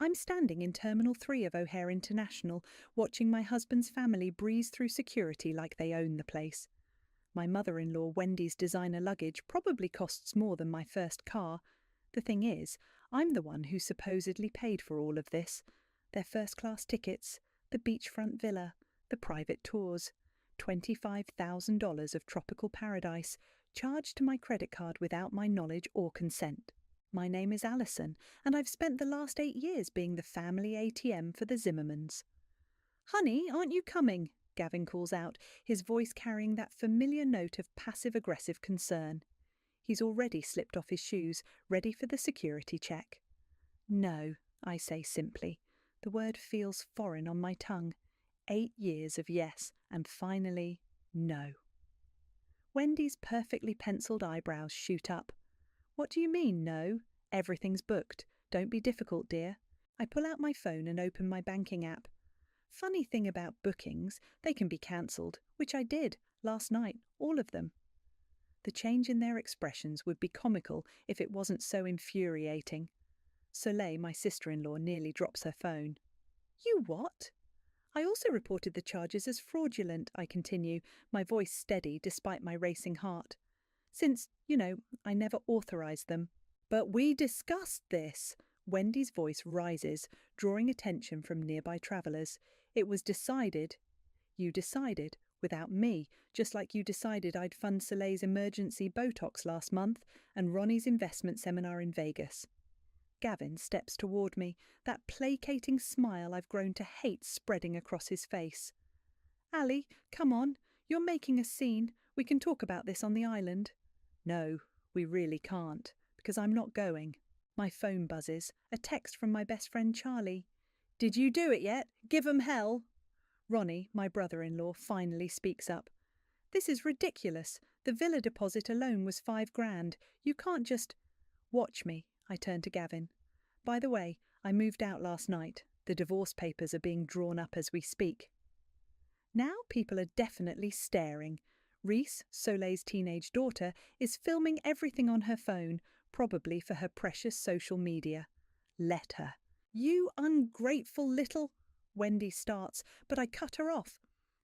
I'm standing in Terminal 3 of O'Hare International, watching my husband's family breeze through security like they own the place. My mother-in-law Wendy's designer luggage probably costs more than my first car. The thing is, I'm the one who supposedly paid for all of this. Their first-class tickets, the beachfront villa, the private tours, $25,000 of tropical paradise, charged to my credit card without my knowledge or consent. My name is Alison, and I've spent the last 8 years being the family ATM for the Zimmermans. "Honey, aren't you coming?" Gavin calls out, his voice carrying that familiar note of passive-aggressive concern. He's already slipped off his shoes, ready for the security check. "No," I say simply. The word feels foreign on my tongue. 8 years of yes, and finally, no. Wendy's perfectly penciled eyebrows shoot up. "What do you mean, no? Everything's booked. Don't be difficult, dear." I pull out my phone and open my banking app. Funny thing about bookings, they can be cancelled, which I did, last night, all of them. The change in their expressions would be comical if it wasn't so infuriating. Soleil, my sister-in-law, nearly drops her phone. "You what?" "I also reported the charges as fraudulent," I continue, my voice steady despite my racing heart. "Since, I never authorised them." "But we discussed this." Wendy's voice rises, drawing attention from nearby travellers. "It was decided." "You decided, without me, just like you decided I'd fund Soleil's emergency Botox last month and Ronnie's investment seminar in Vegas." Gavin steps toward me, that placating smile I've grown to hate spreading across his face. "Ali, come on, you're making a scene. We can talk about this on the island." "No, we really can't, because I'm not going." My phone buzzes, a text from my best friend Charlie. "Did you do it yet? Give 'em hell." Ronnie, my brother-in-law, finally speaks up. "This is ridiculous. The villa deposit alone was $5,000. You can't just—" "Watch me," I turn to Gavin. "By the way, I moved out last night. The divorce papers are being drawn up as we speak." Now people are definitely staring. Reese, Soleil's teenage daughter, is filming everything on her phone, probably for her precious social media. Let her. "You ungrateful little—" Wendy starts, but I cut her off.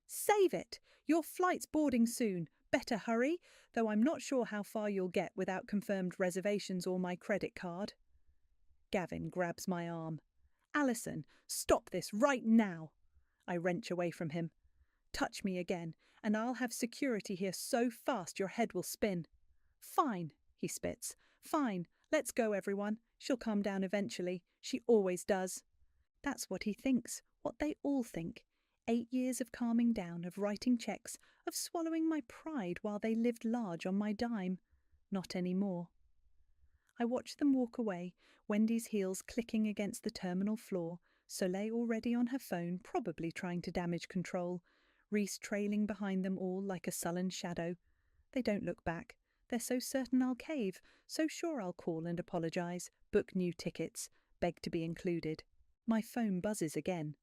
"Save it! Your flight's boarding soon. Better hurry, though I'm not sure how far you'll get without confirmed reservations or my credit card." Gavin grabs my arm. "Alison, stop this right now!" I wrench away from him. "Touch me again, and I'll have security here so fast your head will spin." "Fine," he spits. "Fine, let's go everyone. She'll calm down eventually. She always does." That's what he thinks, what they all think. 8 years of calming down, of writing checks, of swallowing my pride while they lived large on my dime. Not anymore. I watch them walk away, Wendy's heels clicking against the terminal floor, Soleil already on her phone, probably trying to damage control, Reese trailing behind them all like a sullen shadow. They don't look back. They're so certain I'll cave, so sure I'll call and apologise, book new tickets, beg to be included. My phone buzzes again.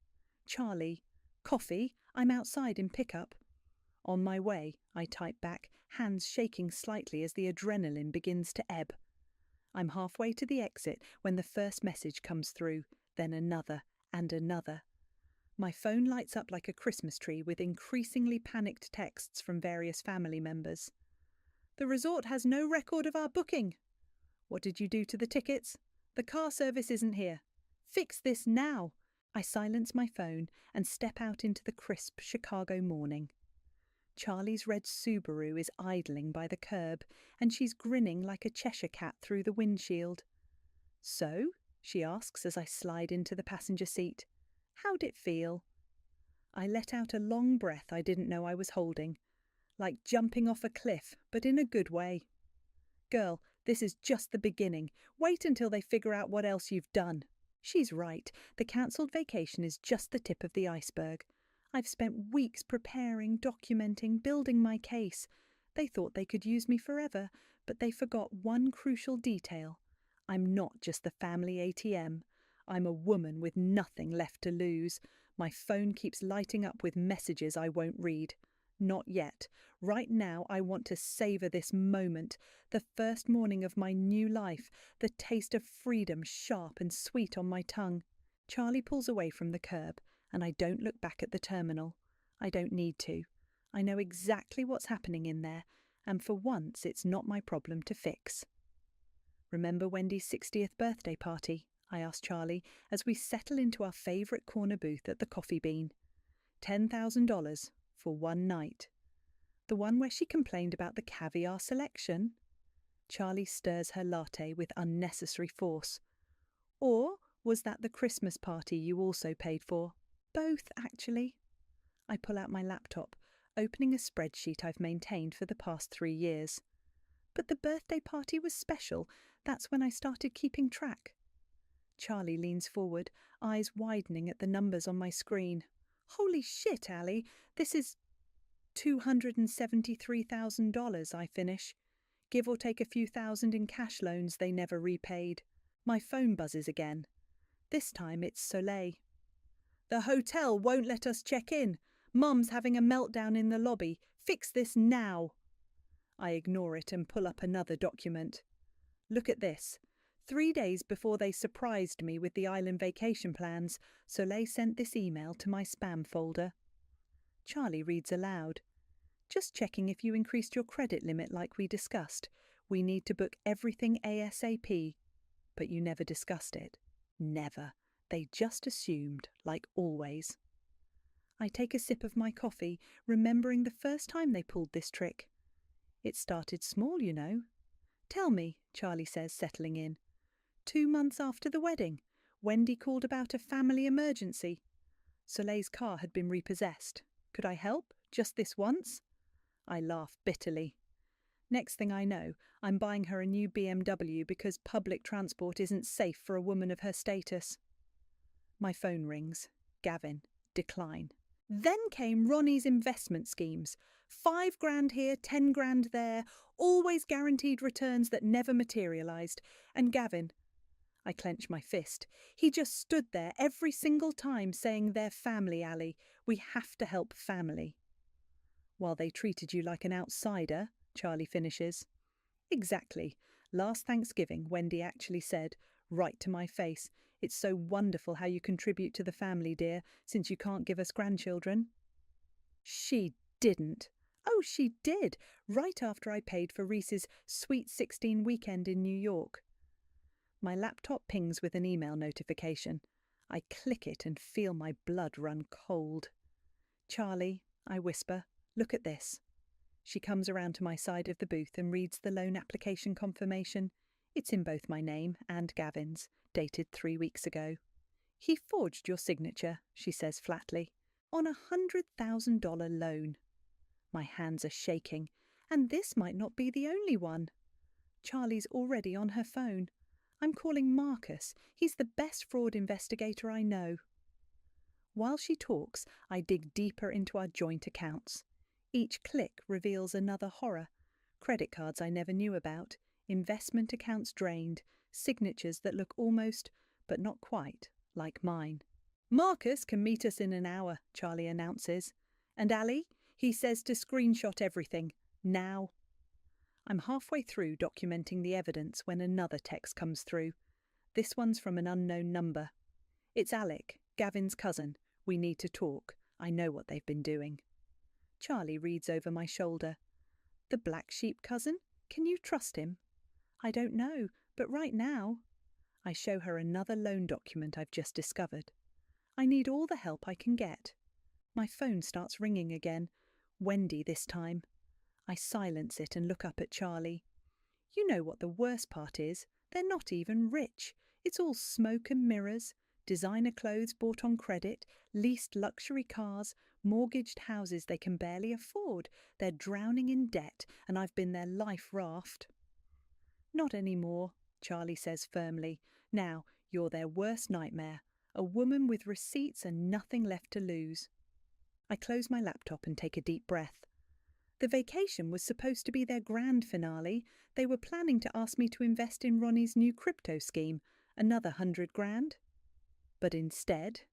"Charlie, coffee? I'm outside in pickup." "On my way," I type back, hands shaking slightly as the adrenaline begins to ebb. I'm halfway to the exit when the first message comes through, then another and another. My phone lights up like a Christmas tree with increasingly panicked texts from various family members. "The resort has no record of our booking." "What did you do to the tickets?" "The car service isn't here." "Fix this now." I silence my phone and step out into the crisp Chicago morning. Charlie's red Subaru is idling by the curb, and she's grinning like a Cheshire cat through the windshield. "So?" she asks as I slide into the passenger seat. "How'd it feel?" I let out a long breath I didn't know I was holding. Like jumping off a cliff, but in a good way. "Girl, this is just the beginning. Wait until they figure out what else you've done." She's right. The cancelled vacation is just the tip of the iceberg. I've spent weeks preparing, documenting, building my case. They thought they could use me forever, but they forgot one crucial detail. I'm not just the family ATM. I'm a woman with nothing left to lose. My phone keeps lighting up with messages I won't read. Not yet. Right now I want to savour this moment, the first morning of my new life, the taste of freedom sharp and sweet on my tongue. Charlie pulls away from the curb, and I don't look back at the terminal. I don't need to. I know exactly what's happening in there, and for once it's not my problem to fix. Remember Wendy's 60th birthday party? I ask Charlie as we settle into our favourite corner booth at the Coffee Bean. $10,000 for one night. The one where she complained about the caviar selection? Charlie stirs her latte with unnecessary force. Or was that the Christmas party you also paid for? Both, actually. I pull out my laptop, opening a spreadsheet I've maintained for the past 3 years. But the birthday party was special. That's when I started keeping track. Charlie leans forward, eyes widening at the numbers on my screen. Holy shit, Ali, this is $273,000, I finish. Give or take a few thousand in cash loans they never repaid. My phone buzzes again. This time it's Soleil. The hotel won't let us check in. Mum's having a meltdown in the lobby. Fix this now. I ignore it and pull up another document. Look at this. 3 days before they surprised me with the island vacation plans, Soleil sent this email to my spam folder. Charlie reads aloud. Just checking if you increased your credit limit like we discussed. We need to book everything ASAP. But you never discussed it. Never. They just assumed, like always. I take a sip of my coffee, remembering the first time they pulled this trick. It started small, you know. Tell me, Charlie says, settling in. 2 months after the wedding, Wendy called about a family emergency. Soleil's car had been repossessed. Could I help? Just this once? I laugh bitterly. Next thing I know, I'm buying her a new BMW because public transport isn't safe for a woman of her status. My phone rings. Gavin. Decline. Then came Ronnie's investment schemes. 5 grand here, 10 grand there, always guaranteed returns that never materialised. And Gavin, I clench my fist. He just stood there every single time saying they're family, Ali. We have to help family. While they treated you like an outsider, Charlie finishes. Exactly. Last Thanksgiving, Wendy actually said, right to my face, "It's so wonderful how you contribute to the family, dear, since you can't give us grandchildren." She didn't. Oh, she did, right after I paid for Reese's Sweet 16 weekend in New York. My laptop pings with an email notification. I click it and feel my blood run cold. Charlie, I whisper, look at this. She comes around to my side of the booth and reads the loan application confirmation. It's in both my name and Gavin's, dated 3 weeks ago. He forged your signature, she says flatly, on a $100,000 loan. My hands are shaking, and this might not be the only one. Charlie's already on her phone. I'm calling Marcus. He's the best fraud investigator I know. While she talks, I dig deeper into our joint accounts. Each click reveals another horror. Credit cards I never knew about, investment accounts drained, signatures that look almost, but not quite, like mine. Marcus can meet us in an hour, Charlie announces. And Ali, he says to screenshot everything, now. I'm halfway through documenting the evidence when another text comes through. This one's from an unknown number. It's Alec, Gavin's cousin. We need to talk. I know what they've been doing. Charlie reads over my shoulder. The black sheep cousin? Can you trust him? I don't know, but right now. I show her another loan document I've just discovered. I need all the help I can get. My phone starts ringing again. Wendy this time. I silence it and look up at Charlie. You know what the worst part is? They're not even rich. It's all smoke and mirrors. Designer clothes bought on credit, leased luxury cars, mortgaged houses they can barely afford. They're drowning in debt, and I've been their life raft. Not anymore, Charlie says firmly. Now, you're their worst nightmare. A woman with receipts and nothing left to lose. I close my laptop and take a deep breath. The vacation was supposed to be their grand finale. They were planning to ask me to invest in Ronnie's new crypto scheme, another 100 grand. But instead,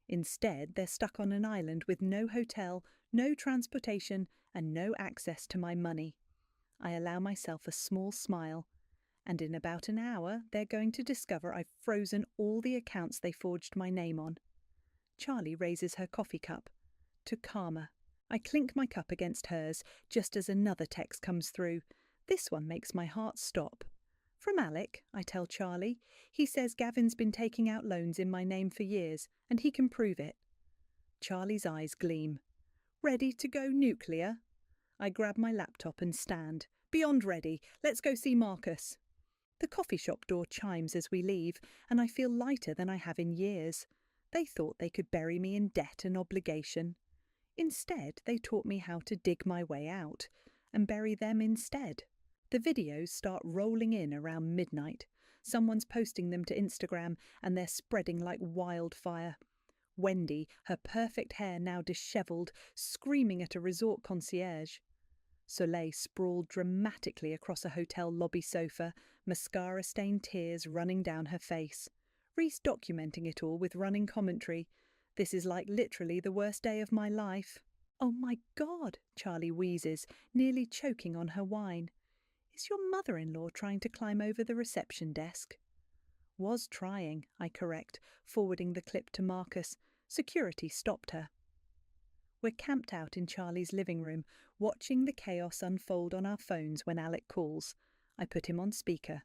they're stuck on an island with no hotel, no transportation, and no access to my money. I allow myself a small smile. And in about an hour, they're going to discover I've frozen all the accounts they forged my name on. Charlie raises her coffee cup. To Karma. I clink my cup against hers, just as another text comes through. This one makes my heart stop. From Alec, I tell Charlie. He says Gavin's been taking out loans in my name for years, and he can prove it. Charlie's eyes gleam. Ready to go nuclear? I grab my laptop and stand. Beyond ready. Let's go see Marcus. The coffee shop door chimes as we leave, and I feel lighter than I have in years. They thought they could bury me in debt and obligation. Instead, they taught me how to dig my way out, and bury them instead. The videos start rolling in around midnight. Someone's posting them to Instagram, and they're spreading like wildfire. Wendy, her perfect hair now dishevelled, screaming at a resort concierge. Soleil sprawled dramatically across a hotel lobby sofa, mascara-stained tears running down her face. Reese documenting it all with running commentary. This is like literally the worst day of my life. Oh my God, Charlie wheezes, nearly choking on her wine. Is your mother-in-law trying to climb over the reception desk? Was trying, I correct, forwarding the clip to Marcus. Security stopped her. We're camped out in Charlie's living room, watching the chaos unfold on our phones when Alec calls. I put him on speaker.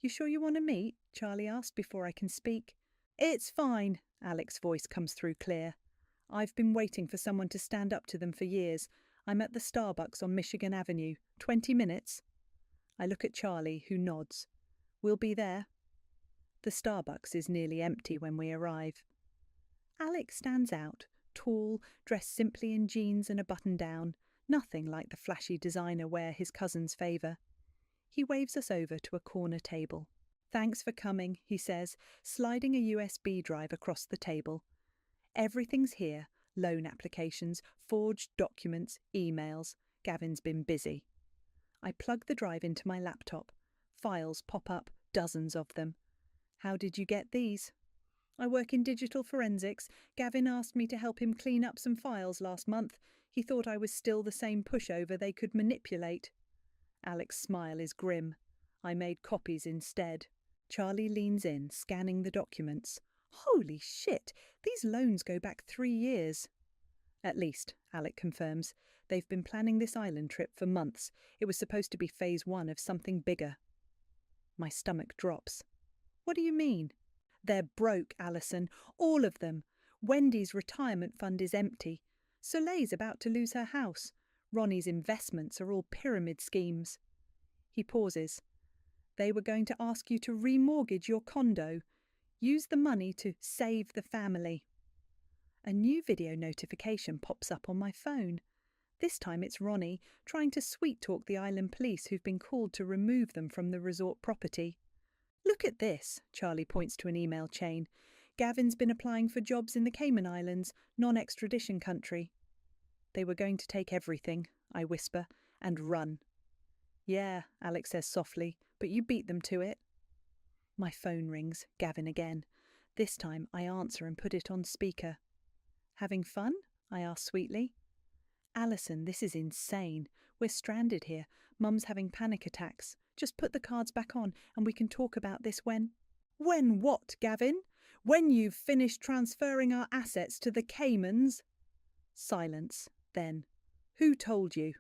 You sure you want to meet? Charlie asked before I can speak. It's fine, Alec's voice comes through clear. I've been waiting for someone to stand up to them for years. I'm at the Starbucks on Michigan Avenue. 20 minutes. I look at Charlie, who nods. We'll be there. The Starbucks is nearly empty when we arrive. Alec stands out, tall, dressed simply in jeans and a button-down, nothing like the flashy designer wear his cousins favour. He waves us over to a corner table. Thanks for coming, he says, sliding a USB drive across the table. Everything's here, loan applications, forged documents, emails. Gavin's been busy. I plug the drive into my laptop. Files pop up, dozens of them. How did you get these? I work in digital forensics. Gavin asked me to help him clean up some files last month. He thought I was still the same pushover they could manipulate. Alec's smile is grim. I made copies instead. Charlie leans in, scanning the documents. Holy shit! These loans go back 3 years. At least, Alec confirms. They've been planning this island trip for months. It was supposed to be phase 1 of something bigger. My stomach drops. What do you mean? They're broke, Alison. All of them. Wendy's retirement fund is empty. Soleil's about to lose her house. Ronnie's investments are all pyramid schemes. He pauses. They were going to ask you to remortgage your condo. Use the money to save the family. A new video notification pops up on my phone. This time it's Ronnie, trying to sweet-talk the island police who've been called to remove them from the resort property. Look at this, Charlie points to an email chain. Gavin's been applying for jobs in the Cayman Islands, non-extradition country. They were going to take everything, I whisper, and run. Yeah, Alec says softly, but you beat them to it. My phone rings, Gavin again. This time I answer and put it on speaker. Having fun? I ask sweetly. Alison, this is insane. We're stranded here. Mum's having panic attacks. Just put the cards back on and we can talk about this when... When what, Gavin? When you've finished transferring our assets to the Caymans? Silence. Then. Who told you?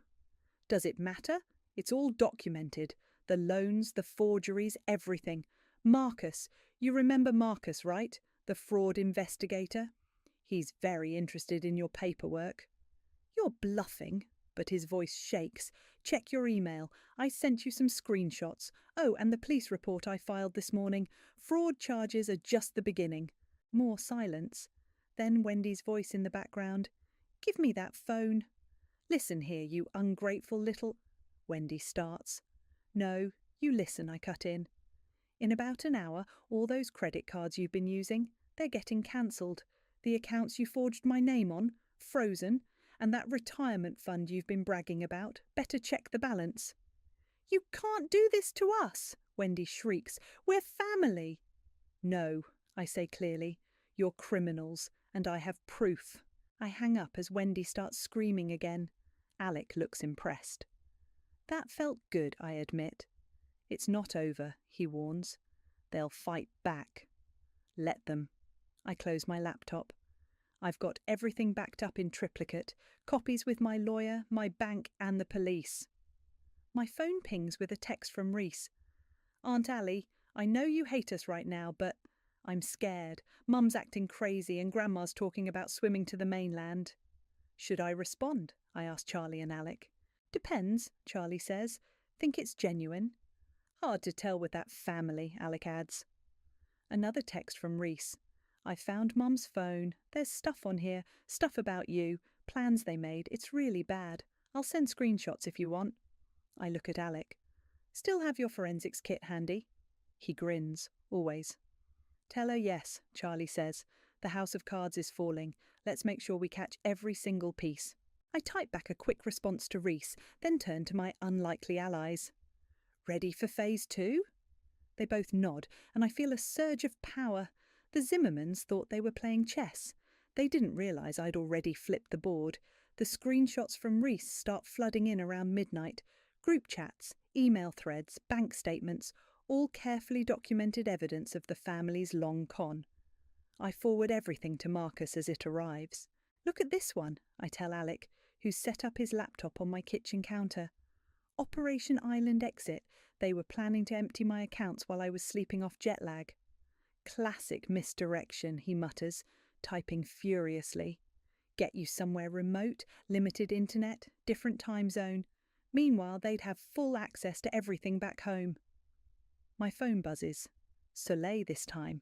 Does it matter? It's all documented. The loans, the forgeries, everything. Marcus. You remember Marcus, right? The fraud investigator. He's very interested in your paperwork. You're bluffing. But his voice shakes. Check your email. I sent you some screenshots. Oh, and the police report I filed this morning. Fraud charges are just the beginning. More silence. Then Wendy's voice in the background. Give me that phone. Listen here, you ungrateful little... Wendy starts. No, you listen, I cut in. In about an hour, all those credit cards you've been using, they're getting cancelled. The accounts you forged my name on, frozen. And that retirement fund you've been bragging about, better check the balance. You can't do this to us, Wendy shrieks. We're family. No, I say clearly. You're criminals, and I have proof. I hang up as Wendy starts screaming again. Alec looks impressed. That felt good, I admit. It's not over, he warns. They'll fight back. Let them. I close my laptop. I've got everything backed up in triplicate, copies with my lawyer, my bank, and the police. My phone pings with a text from Reese. Aunt Allie, I know you hate us right now, but I'm scared. Mum's acting crazy and Grandma's talking about swimming to the mainland. Should I respond? I ask Charlie and Alec. Depends, Charlie says. Think it's genuine? Hard to tell with that family, Alec adds. Another text from Reese. I found Mum's phone. There's stuff on here, stuff about you, plans they made. It's really bad. I'll send screenshots if you want. I look at Alec. Still have your forensics kit handy? He grins, always. Tell her yes, Charlie says. The house of cards is falling. Let's make sure we catch every single piece. I type back a quick response to Reese, then turn to my unlikely allies. Ready for phase 2? They both nod, and I feel a surge of power. The Zimmermans thought they were playing chess. They didn't realise I'd already flipped the board. The screenshots from Reese start flooding in around midnight. Group chats, email threads, bank statements, all carefully documented evidence of the family's long con. I forward everything to Marcus as it arrives. Look at this one, I tell Alec, who's set up his laptop on my kitchen counter. Operation Island Exit. They were planning to empty my accounts while I was sleeping off jet lag. Classic misdirection, he mutters, typing furiously. Get you somewhere remote, limited internet, different time zone. Meanwhile, they'd have full access to everything back home. My phone buzzes. Soleil this time.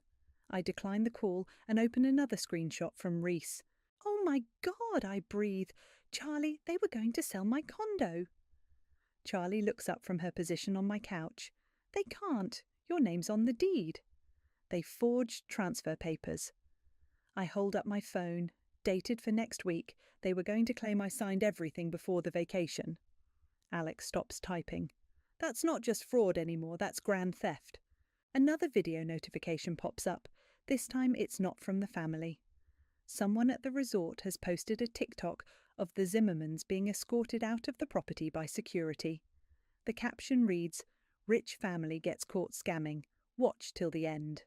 I decline the call and open another screenshot from Reese. Oh my God, I breathe. Charlie, they were going to sell my condo. Charlie looks up from her position on my couch. They can't. Your name's on the deed. They forged transfer papers. I hold up my phone, dated for next week. They were going to claim I signed everything before the vacation. Alex stops typing. That's not just fraud anymore, that's grand theft. Another video notification pops up. This time it's not from the family. Someone at the resort has posted a TikTok of the Zimmermans being escorted out of the property by security. The caption reads, "Rich family gets caught scamming. Watch till the end."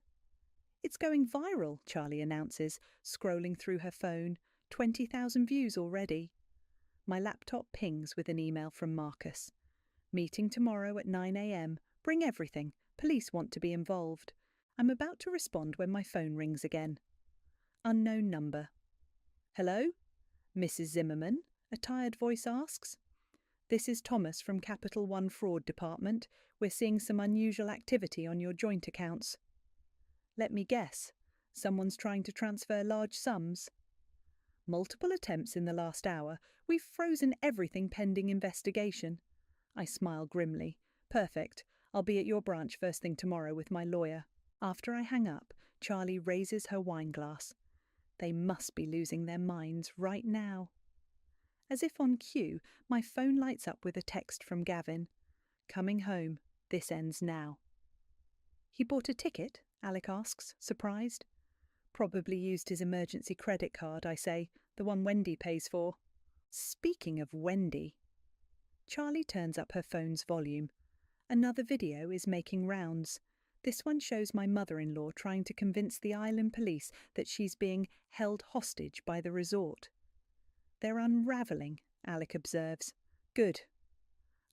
It's going viral, Charlie announces, scrolling through her phone. 20,000 views already. My laptop pings with an email from Marcus. Meeting tomorrow at 9 a.m. Bring everything. Police want to be involved. I'm about to respond when my phone rings again. Unknown number. Hello? Mrs. Zimmerman? A tired voice asks. This is Thomas from Capital One Fraud Department. We're seeing some unusual activity on your joint accounts. Let me guess. Someone's trying to transfer large sums. Multiple attempts in the last hour. We've frozen everything pending investigation. I smile grimly. Perfect. I'll be at your branch first thing tomorrow with my lawyer. After I hang up, Charlie raises her wine glass. They must be losing their minds right now. As if on cue, my phone lights up with a text from Gavin. Coming home. This ends now. He bought a ticket? Alec asks, surprised. Probably used his emergency credit card, I say, the one Wendy pays for. Speaking of Wendy. Charlie turns up her phone's volume. Another video is making rounds. This one shows my mother-in-law trying to convince the island police that she's being held hostage by the resort. They're unravelling, Alec observes. Good.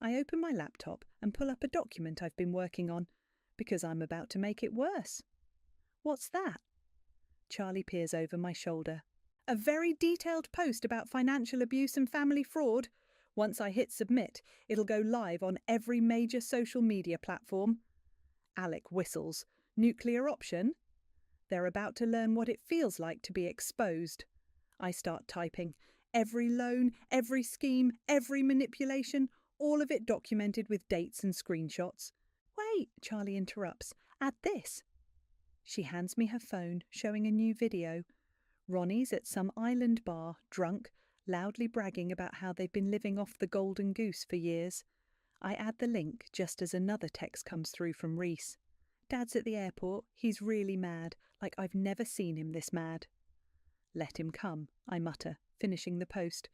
I open my laptop and pull up a document I've been working on, because I'm about to make it worse. What's that? Charlie peers over my shoulder. A very detailed post about financial abuse and family fraud. Once I hit submit, it'll go live on every major social media platform. Alec whistles. Nuclear option? They're about to learn what it feels like to be exposed. I start typing. Every loan, every scheme, every manipulation, all of it documented with dates and screenshots. Wait, Charlie interrupts. Add this. She hands me her phone, showing a new video. Ronnie's at some island bar, drunk, loudly bragging about how they've been living off the golden goose for years. I add the link just as another text comes through from Reese. Dad's at the airport. He's really mad, like I've never seen him this mad. Let him come, I mutter, finishing the post.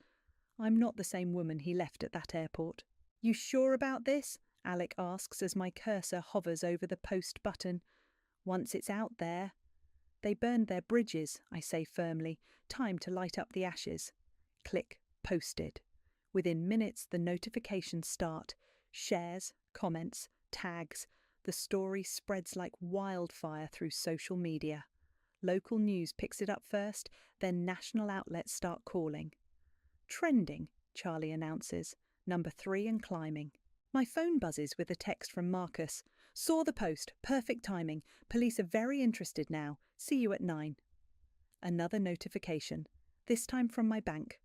I'm not the same woman he left at that airport. You sure about this? Alec asks as my cursor hovers over the post button. Once it's out there. They burned their bridges, I say firmly. Time to light up the ashes. Click posted. Within minutes the notifications start. Shares, comments, tags. The story spreads like wildfire through social media. Local news picks it up first, then national outlets start calling. Trending, Charlie announces. Number 3 and climbing. My phone buzzes with a text from Marcus. Saw the post. Perfect timing. Police are very interested now. See you at 9. Another notification. This time from my bank.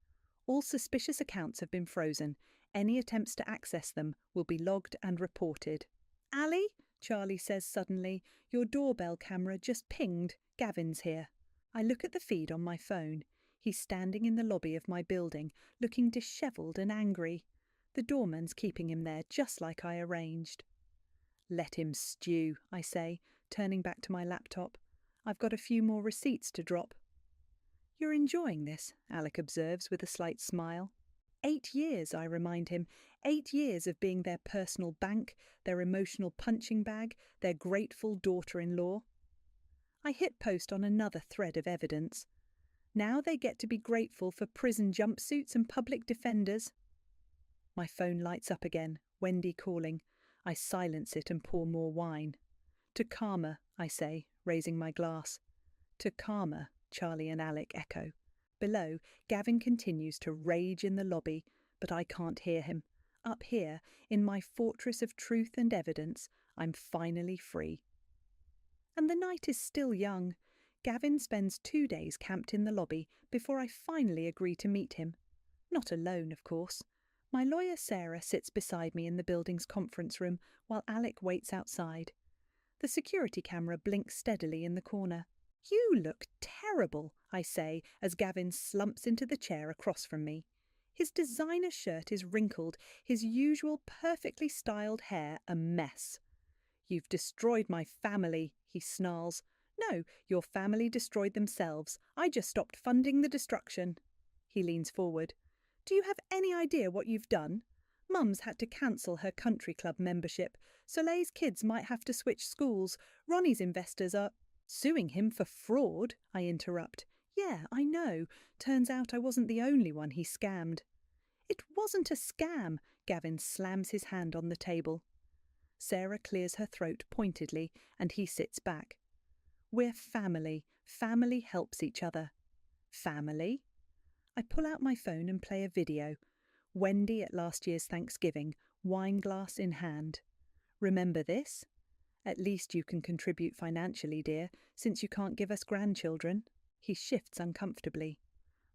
All suspicious accounts have been frozen. Any attempts to access them will be logged and reported. Ali, Charlie says suddenly, your doorbell camera just pinged. Gavin's here. I look at the feed on my phone. He's standing in the lobby of my building, looking dishevelled and angry. The doorman's keeping him there just like I arranged. Let him stew, I say, turning back to my laptop. I've got a few more receipts to drop. You're enjoying this, Alec observes with a slight smile. 8 years, I remind him. 8 years of being their personal bank, their emotional punching bag, their grateful daughter-in-law. I hit post on another thread of evidence. Now they get to be grateful for prison jumpsuits and public defenders. My phone lights up again, Wendy calling. I silence it and pour more wine. To Karma, I say, raising my glass. To Karma, Charlie and Alec echo. Below, Gavin continues to rage in the lobby, but I can't hear him. Up here, in my fortress of truth and evidence, I'm finally free. And the night is still young. Gavin spends 2 days camped in the lobby before I finally agree to meet him. Not alone, of course. My lawyer Sarah sits beside me in the building's conference room while Alec waits outside. The security camera blinks steadily in the corner. You look terrible, I say as Gavin slumps into the chair across from me. His designer shirt is wrinkled, his usual perfectly styled hair a mess. You've destroyed my family, he snarls. No, your family destroyed themselves. I just stopped funding the destruction. He leans forward. Do you have any idea what you've done? Mum's had to cancel her country club membership. Soleil's kids might have to switch schools. Ronnie's investors are suing him for fraud, I interrupt. Yeah, I know. Turns out I wasn't the only one he scammed. It wasn't a scam. Gavin slams his hand on the table. Sarah clears her throat pointedly and he sits back. We're family. Family helps each other. Family? I pull out my phone and play a video. Wendy at last year's Thanksgiving, wine glass in hand. Remember this? At least you can contribute financially, dear, since you can't give us grandchildren. He shifts uncomfortably.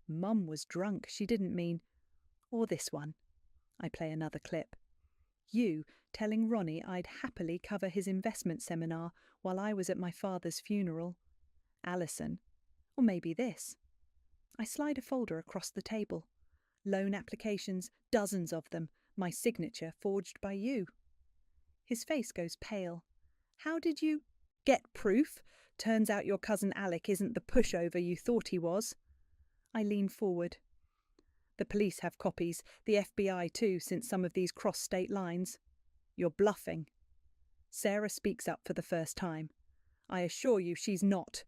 Mum was drunk, she didn't mean... Or this one. I play another clip. You telling Ronnie I'd happily cover his investment seminar while I was at my father's funeral. Alison. Or maybe this. I slide a folder across the table. Loan applications, dozens of them, my signature forged by you. His face goes pale. How did you... Get proof? Turns out your cousin Alec isn't the pushover you thought he was. I lean forward. The police have copies, the FBI too, since some of these cross state lines. You're bluffing. Sarah speaks up for the first time. I assure you she's not.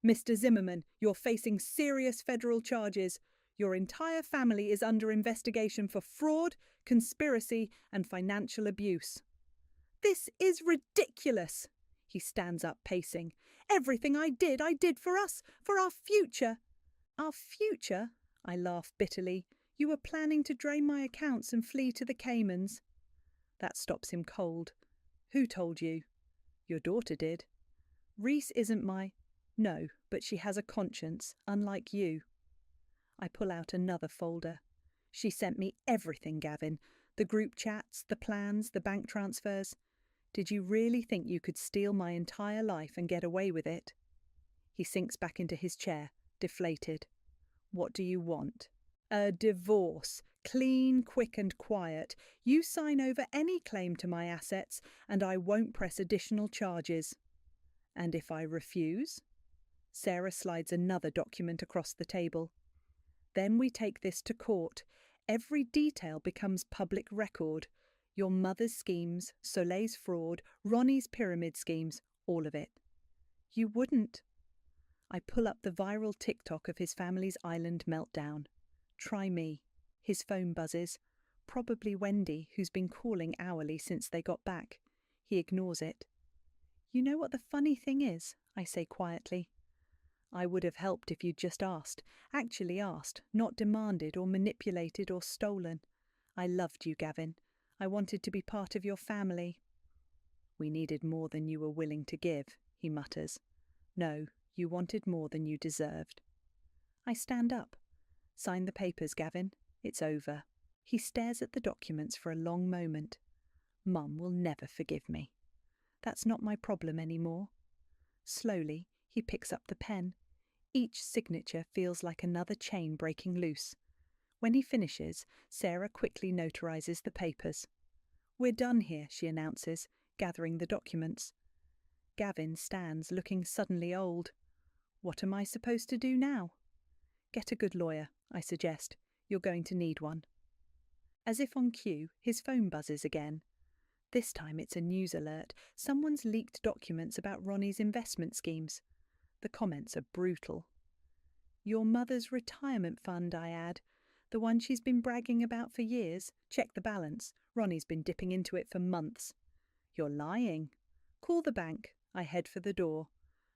Mr. Zimmerman, you're facing serious federal charges. Your entire family is under investigation for fraud, conspiracy, and financial abuse. This is ridiculous. He stands up, pacing. Everything I did for us, for our future. Our future? I laugh bitterly. You were planning to drain my accounts and flee to the Caymans. That stops him cold. Who told you? Your daughter did. Reese isn't my... No, but she has a conscience, unlike you. I pull out another folder. She sent me everything, Gavin. The group chats, the plans, the bank transfers. Did you really think you could steal my entire life and get away with it? He sinks back into his chair, deflated. What do you want? A divorce. Clean, quick and quiet. You sign over any claim to my assets and I won't press additional charges. And if I refuse? Sarah slides another document across the table. Then we take this to court. Every detail becomes public record. Your mother's schemes, Soleil's fraud, Ronnie's pyramid schemes, all of it. You wouldn't. I pull up the viral TikTok of his family's island meltdown. Try me. His phone buzzes. Probably Wendy, who's been calling hourly since they got back. He ignores it. You know what the funny thing is? I say quietly. I would have helped if you'd just asked. Actually asked, not demanded or manipulated or stolen. I loved you, Gavin. I wanted to be part of your family. We needed more than you were willing to give, he mutters. No, you wanted more than you deserved. I stand up. Sign the papers, Gavin. It's over. He stares at the documents for a long moment. Mum will never forgive me. That's not my problem anymore. Slowly, he picks up the pen. Each signature feels like another chain breaking loose. When he finishes, Sarah quickly notarizes the papers. We're done here, she announces, gathering the documents. Gavin stands, looking suddenly old. What am I supposed to do now? Get a good lawyer, I suggest. You're going to need one. As if on cue, his phone buzzes again. This time it's a news alert. Someone's leaked documents about Ronnie's investment schemes. The comments are brutal. Your mother's retirement fund, I add. The one she's been bragging about for years. Check the balance. Ronnie's been dipping into it for months. You're lying. Call the bank. I head for the door.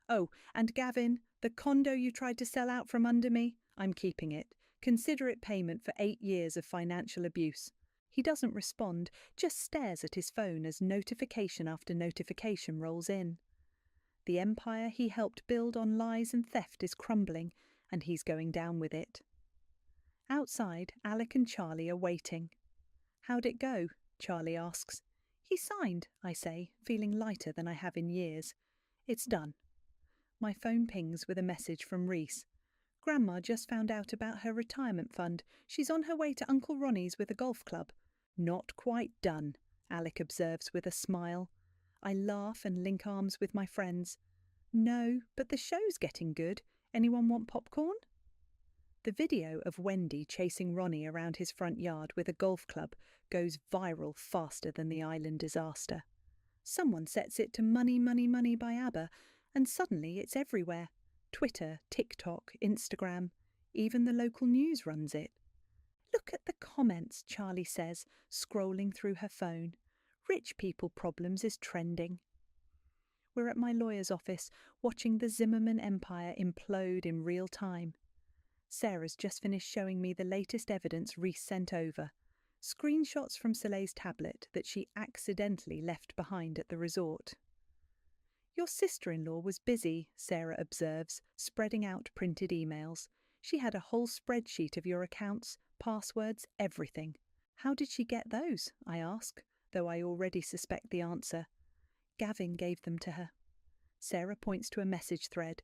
Oh, and Gavin, the condo you tried to sell out from under me, I'm keeping it. Consider it payment for 8 years of financial abuse. He doesn't respond, just stares at his phone as notification after notification rolls in. The empire he helped build on lies and theft is crumbling, and he's going down with it. Outside, Alec and Charlie are waiting. How'd it go? Charlie asks. He signed, I say, feeling lighter than I have in years. It's done. My phone pings with a message from Reese. Grandma just found out about her retirement fund. She's on her way to Uncle Ronnie's with a golf club. Not quite done, Alec observes with a smile. I laugh and link arms with my friends. No, but the show's getting good. Anyone want popcorn? The video of Wendy chasing Ronnie around his front yard with a golf club goes viral faster than the island disaster. Someone sets it to Money, Money, Money by ABBA, and suddenly it's everywhere. Twitter, TikTok, Instagram, even the local news runs it. Look at the comments, Charlie says, scrolling through her phone. Rich people problems is trending. We're at my lawyer's office, watching the Zimmerman empire implode in real time. Sarah's just finished showing me the latest evidence Reese sent over. Screenshots from Soleil's tablet that she accidentally left behind at the resort. Your sister-in-law was busy, Sarah observes, spreading out printed emails. She had a whole spreadsheet of your accounts, passwords, everything. How did she get those? I ask, though I already suspect the answer. Gavin gave them to her. Sarah points to a message thread.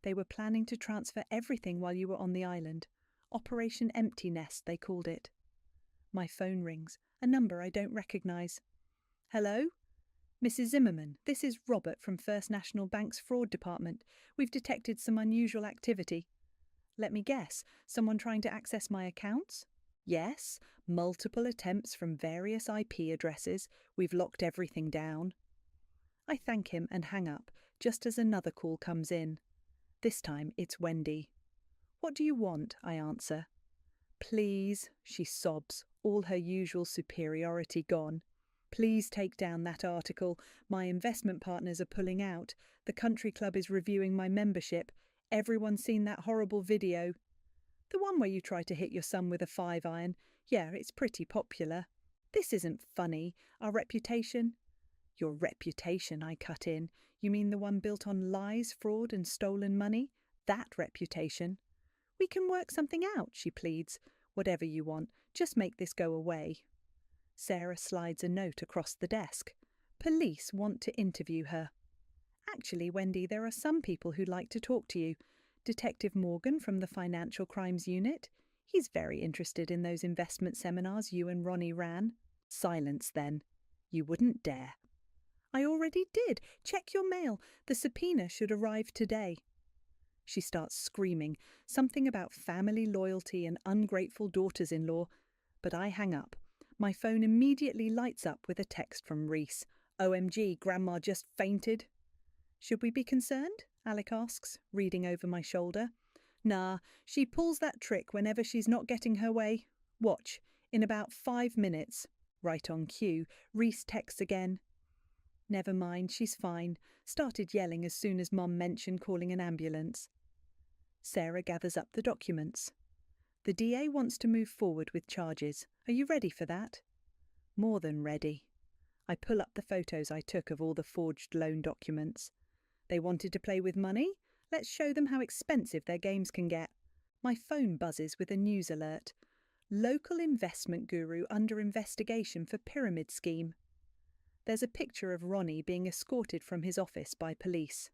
They were planning to transfer everything while you were on the island. Operation Empty Nest, they called it. My phone rings, a number I don't recognise. Hello? Mrs. Zimmerman, this is Robert from First National Bank's fraud department. We've detected some unusual activity. Let me guess, someone trying to access my accounts? Yes, multiple attempts from various IP addresses. We've locked everything down. I thank him and hang up, just as another call comes in. This time it's Wendy. What do you want? I answer. Please, she sobs, all her usual superiority gone. Please take down that article. My investment partners are pulling out. The country club is reviewing my membership. Everyone's seen that horrible video. The one where you try to hit your son with a 5-iron. Yeah, it's pretty popular. This isn't funny. Our reputation? Your reputation, I cut in. You mean the one built on lies, fraud and stolen money? That reputation. We can work something out, she pleads. Whatever you want, just make this go away. Sarah slides a note across the desk. Police want to interview her. Actually, Wendy, there are some people who'd like to talk to you. Detective Morgan from the Financial Crimes Unit. He's very interested in those investment seminars you and Ronnie ran. Silence, then. You wouldn't dare. I already did. Check your mail. The subpoena should arrive today. She starts screaming, something about family loyalty and ungrateful daughters-in-law, but I hang up. My phone immediately lights up with a text from Reese. OMG, Grandma just fainted. Should we be concerned? Alec asks, reading over my shoulder. Nah, she pulls that trick whenever she's not getting her way. Watch, in about 5 minutes. Right on cue, Reese texts again. Never mind, she's fine. Started yelling as soon as Mum mentioned calling an ambulance. Sarah gathers up the documents. The DA wants to move forward with charges. Are you ready for that? More than ready. I pull up the photos I took of all the forged loan documents. They wanted to play with money? Let's show them how expensive their games can get. My phone buzzes with a news alert. Local investment guru under investigation for pyramid scheme. There's a picture of Ronnie being escorted from his office by police.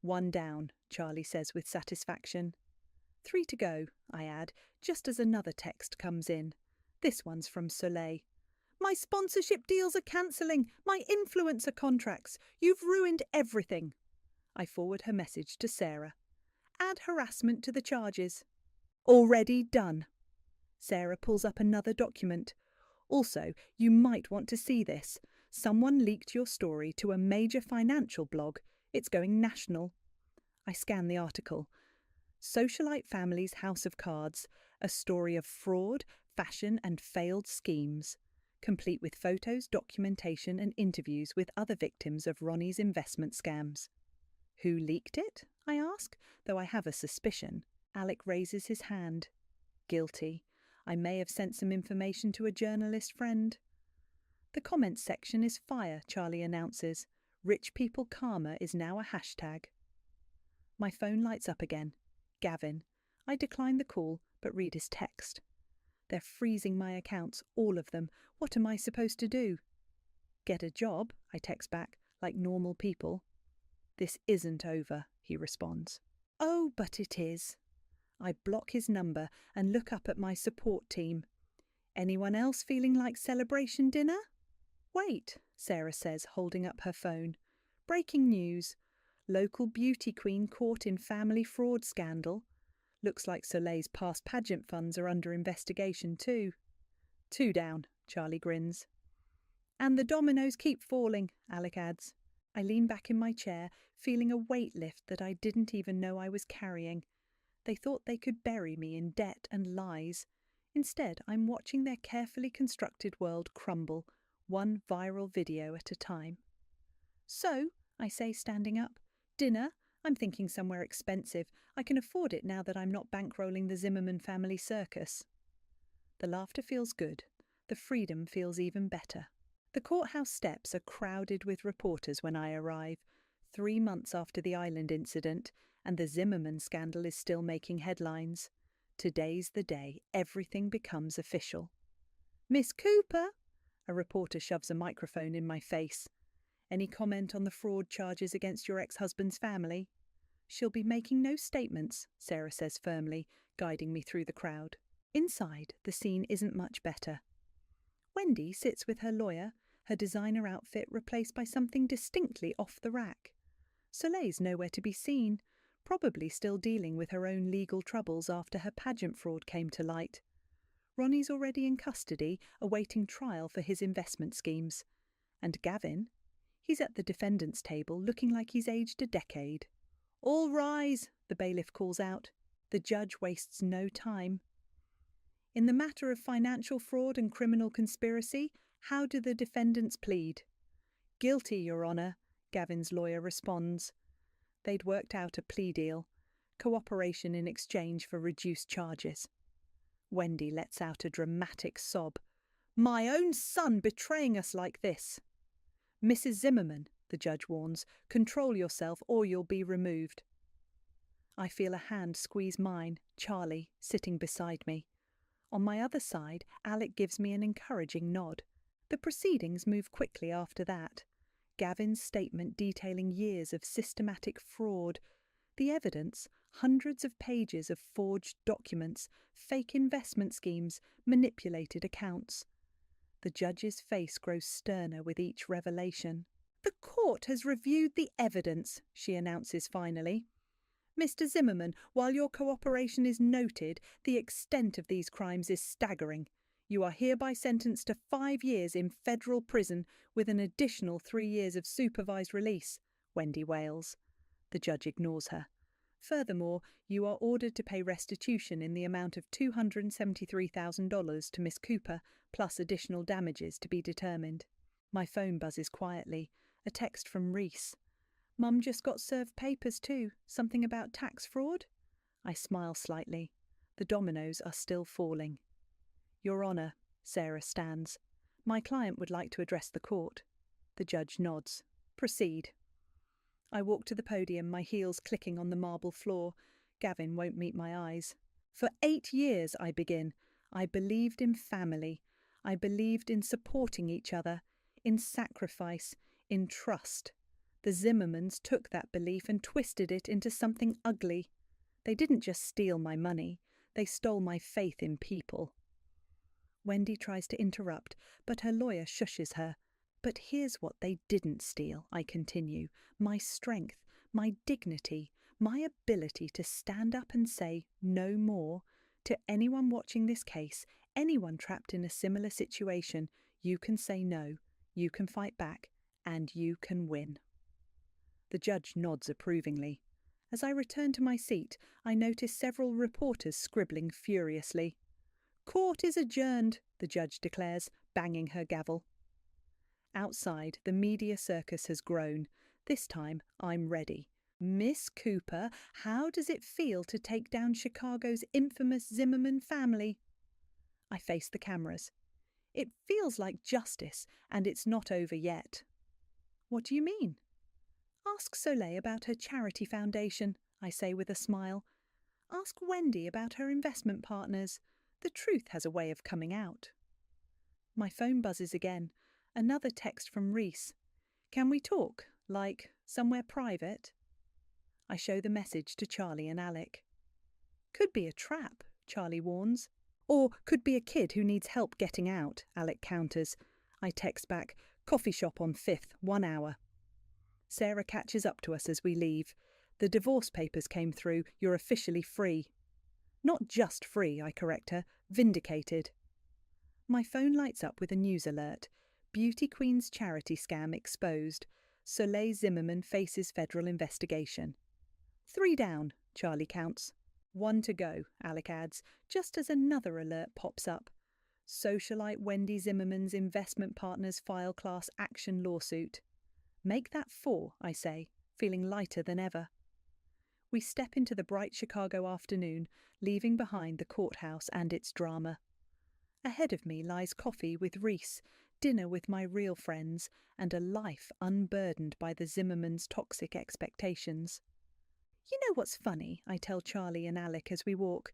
1 down, Charlie says with satisfaction. 3 to go, I add, just as another text comes in. This one's from Soleil. My sponsorship deals are cancelling. My influencer contracts. You've ruined everything. I forward her message to Sarah. Add harassment to the charges. Already done. Sarah pulls up another document. Also, you might want to see this. Someone leaked your story to a major financial blog. It's going national. I scan the article. Socialite Family's House of Cards, a story of fraud, fashion and failed schemes, complete with photos, documentation and interviews with other victims of Ronnie's investment scams. Who leaked it? I ask, though I have a suspicion. Alec raises his hand. Guilty. I may have sent some information to a journalist friend. The comments section is fire, Charlie announces. Rich people karma is now a hashtag. My phone lights up again. Gavin. I decline the call, but read his text. They're freezing my accounts, all of them. What am I supposed to do? Get a job, I text back, like normal people. This isn't over, he responds. Oh, but it is. I block his number and look up at my support team. Anyone else feeling like celebration dinner? Wait, Sarah says, holding up her phone. Breaking news. Local beauty queen caught in family fraud scandal. Looks like Soleil's past pageant funds are under investigation too. 2 down, Charlie grins. And the dominoes keep falling, Alec adds. I lean back in my chair, feeling a weight lift that I didn't even know I was carrying. They thought they could bury me in debt and lies. Instead, I'm watching their carefully constructed world crumble, one viral video at a time. So, I say, standing up, dinner? I'm thinking somewhere expensive. I can afford it now that I'm not bankrolling the Zimmerman family circus. The laughter feels good. The freedom feels even better. The courthouse steps are crowded with reporters when I arrive, 3 months after the island incident, and the Zimmerman scandal is still making headlines. Today's the day everything becomes official. Miss Cooper! A reporter shoves a microphone in my face. Any comment on the fraud charges against your ex-husband's family? She'll be making no statements, Sarah says firmly, guiding me through the crowd. Inside, the scene isn't much better. Wendy sits with her lawyer, her designer outfit replaced by something distinctly off the rack. Soleil's nowhere to be seen, probably still dealing with her own legal troubles after her pageant fraud came to light. Ronnie's already in custody, awaiting trial for his investment schemes. And Gavin? He's at the defendant's table, looking like he's aged a decade. All rise, the bailiff calls out. The judge wastes no time. In the matter of financial fraud and criminal conspiracy, how do the defendants plead? Guilty, Your Honour, Gavin's lawyer responds. They'd worked out a plea deal, cooperation in exchange for reduced charges. Wendy lets out a dramatic sob. My own son betraying us like this. Mrs. Zimmerman, the judge warns, control yourself or you'll be removed. I feel a hand squeeze mine, Charlie, sitting beside me. On my other side, Alec gives me an encouraging nod. The proceedings move quickly after that. Gavin's statement detailing years of systematic fraud. The evidence, hundreds of pages of forged documents, fake investment schemes, manipulated accounts. The judge's face grows sterner with each revelation. The court has reviewed the evidence, she announces finally. Mr. Zimmerman, while your cooperation is noted, the extent of these crimes is staggering. You are hereby sentenced to 5 years in federal prison with an additional 3 years of supervised release, Wendy wails. The judge ignores her. Furthermore, you are ordered to pay restitution in the amount of $273,000 to Miss Cooper, plus additional damages to be determined. My phone buzzes quietly. A text from Reese. Mum just got served papers too. Something about tax fraud? I smile slightly. The dominoes are still falling. Your Honour, Sarah stands. My client would like to address the court. The judge nods. Proceed. I walk to the podium, my heels clicking on the marble floor. Gavin won't meet my eyes. For 8 years, I begin. I believed in family. I believed in supporting each other, in sacrifice, in trust. The Zimmermans took that belief and twisted it into something ugly. They didn't just steal my money, they stole my faith in people. Wendy tries to interrupt, but her lawyer shushes her. But here's what they didn't steal, I continue. My strength, my dignity, my ability to stand up and say no more. To anyone watching this case, anyone trapped in a similar situation, you can say no, you can fight back, and you can win. The judge nods approvingly. As I return to my seat, I notice several reporters scribbling furiously. Court is adjourned, the judge declares, banging her gavel. Outside, the media circus has grown. This time, I'm ready. Miss Cooper, how does it feel to take down Chicago's infamous Zimmerman family? I face the cameras. It feels like justice, and it's not over yet. What do you mean? Ask Soleil about her charity foundation, I say with a smile. Ask Wendy about her investment partners. The truth has a way of coming out. My phone buzzes again. Another text from Reese. Can we talk? Like, somewhere private? I show the message to Charlie and Alec. Could be a trap, Charlie warns. Or could be a kid who needs help getting out, Alec counters. I text back, coffee shop on 5th, 1 hour. Sarah catches up to us as we leave. The divorce papers came through, you're officially free. Not just free, I correct her, vindicated. My phone lights up with a news alert. Beauty Queen's charity scam exposed. Soleil Zimmerman faces federal investigation. 3 down, Charlie counts. 1 to go, Alec adds, just as another alert pops up. Socialite Wendy Zimmerman's investment partners file class action lawsuit. Make that 4, I say, feeling lighter than ever. We step into the bright Chicago afternoon, leaving behind the courthouse and its drama. Ahead of me lies coffee with Reese, dinner with my real friends, and a life unburdened by the Zimmermans' toxic expectations. You know what's funny, I tell Charlie and Alec as we walk.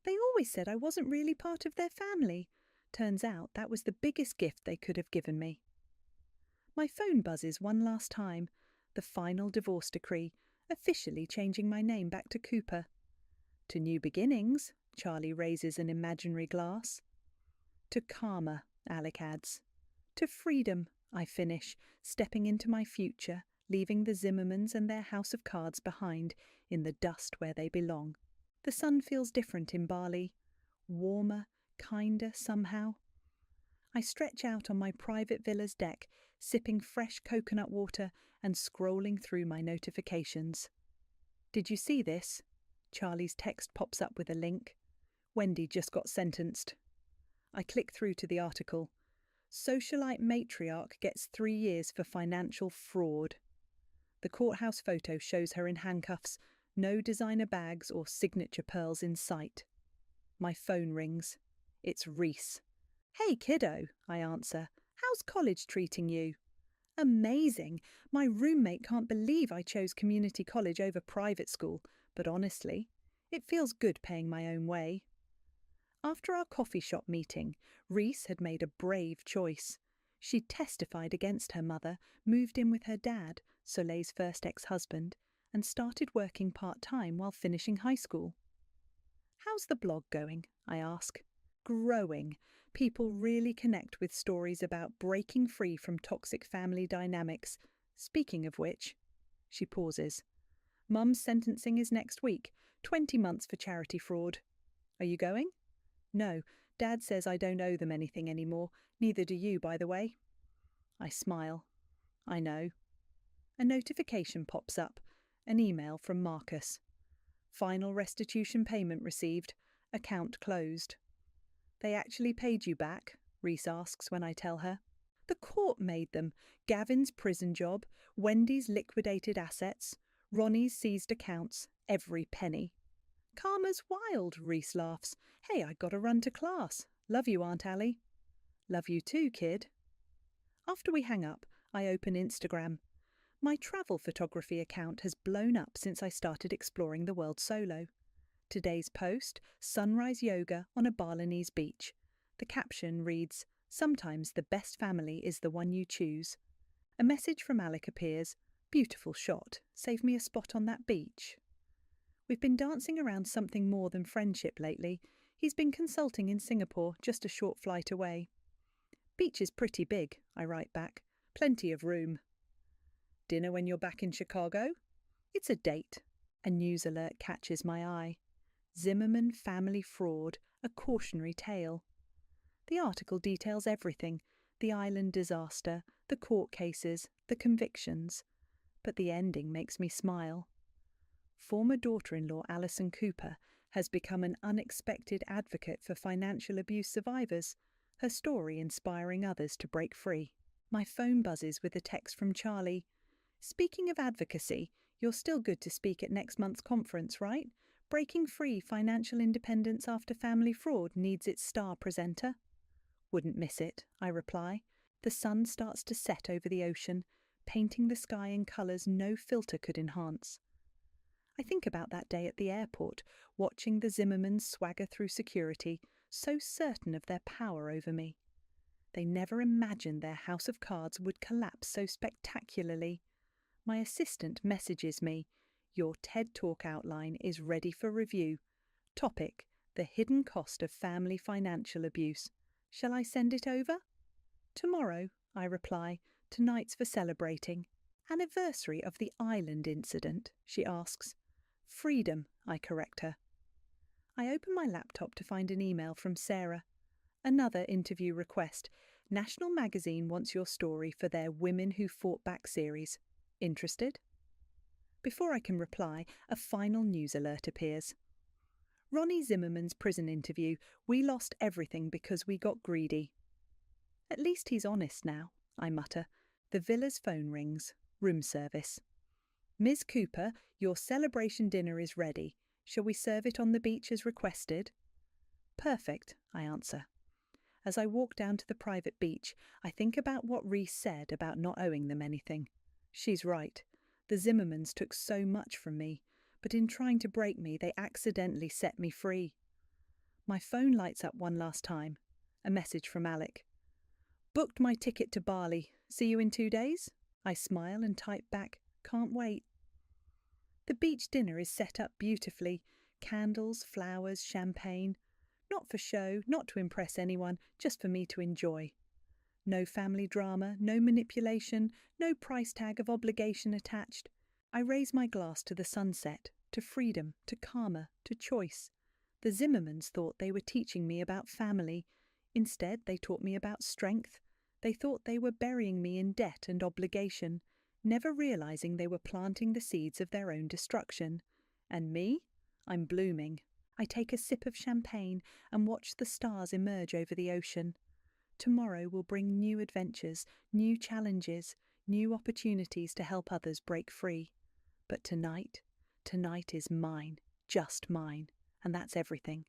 They always said I wasn't really part of their family. Turns out that was the biggest gift they could have given me. My phone buzzes one last time. The final divorce decree, officially changing my name back to Cooper. To new beginnings, Charlie raises an imaginary glass. To karma, Alec adds. To freedom, I finish, stepping into my future, leaving the Zimmermans and their house of cards behind in the dust where they belong. The sun feels different in Bali. Warmer, kinder somehow. I stretch out on my private villa's deck, sipping fresh coconut water and scrolling through my notifications. Did you see this? Charlie's text pops up with a link. Wendy just got sentenced. I click through to the article. Socialite matriarch gets 3 years for financial fraud. The courthouse photo shows her in handcuffs, no designer bags or signature pearls in sight. My phone rings. It's Reese. Hey kiddo, I answer. How's college treating you? Amazing. My roommate can't believe I chose community college over private school, but honestly, it feels good paying my own way. After our coffee shop meeting, Reese had made a brave choice. She testified against her mother, moved in with her dad, Soleil's first ex-husband, and started working part-time while finishing high school. How's the blog going? I ask. Growing. People really connect with stories about breaking free from toxic family dynamics. Speaking of which, she pauses. Mum's sentencing is next week, 20 months for charity fraud. Are you going? No, Dad says I don't owe them anything anymore. Neither do you, by the way. I smile. I know. A notification pops up. An email from Marcus. Final restitution payment received. Account closed. They actually paid you back? Reese asks when I tell her. The court made them. Gavin's prison job, Wendy's liquidated assets, Ronnie's seized accounts, every penny. Karma's wild, Reese laughs. Hey, I gotta run to class. Love you, Aunt Allie. Love you too, kid. After we hang up, I open Instagram. My travel photography account has blown up since I started exploring the world solo. Today's post, sunrise yoga on a Balinese beach. The caption reads, "Sometimes the best family is the one you choose." A message from Alec appears. Beautiful shot. Save me a spot on that beach. We've been dancing around something more than friendship lately. He's been consulting in Singapore, just a short flight away. Beach is pretty big, I write back. Plenty of room. Dinner when you're back in Chicago? It's a date. A news alert catches my eye. Zimmerman family fraud, a cautionary tale. The article details everything. The island disaster, the court cases, the convictions. But the ending makes me smile. Former daughter-in-law Alison Cooper has become an unexpected advocate for financial abuse survivors, her story inspiring others to break free. My phone buzzes with a text from Charlie. Speaking of advocacy, you're still good to speak at next month's conference, right? Breaking Free Financial Independence After Family Fraud needs its star presenter. Wouldn't miss it, I reply. The sun starts to set over the ocean, painting the sky in colours no filter could enhance. I think about that day at the airport, watching the Zimmermans swagger through security, so certain of their power over me. They never imagined their house of cards would collapse so spectacularly. My assistant messages me, "Your TED Talk outline is ready for review. Topic, the hidden cost of family financial abuse. Shall I send it over?" "Tomorrow," I reply. "Tonight's for celebrating." "Anniversary of the island incident?" she asks. "Freedom," I correct her. I open my laptop to find an email from Sarah. Another interview request. National Magazine wants your story for their Women Who Fought Back series. Interested? Before I can reply, a final news alert appears. Ronnie Zimmerman's prison interview. We lost everything because we got greedy. At least he's honest now, I mutter. The villa's phone rings. Room service. "Ms. Cooper, your celebration dinner is ready. Shall we serve it on the beach as requested?" "Perfect," I answer. As I walk down to the private beach, I think about what Reese said about not owing them anything. She's right. The Zimmermans took so much from me, but in trying to break me, they accidentally set me free. My phone lights up one last time. A message from Alec. "Booked my ticket to Bali. See you in 2 days?" I smile and type back, "Can't wait." The beach dinner is set up beautifully. Candles, flowers, champagne. Not for show, not to impress anyone, just for me to enjoy. No family drama, no manipulation, no price tag of obligation attached. I raise my glass to the sunset, to freedom, to karma, to choice. The Zimmermans thought they were teaching me about family. Instead, they taught me about strength. They thought they were burying me in debt and obligation, never realizing they were planting the seeds of their own destruction. And me? I'm blooming. I take a sip of champagne and watch the stars emerge over the ocean. Tomorrow will bring new adventures, new challenges, new opportunities to help others break free. But tonight is mine, just mine, and that's everything.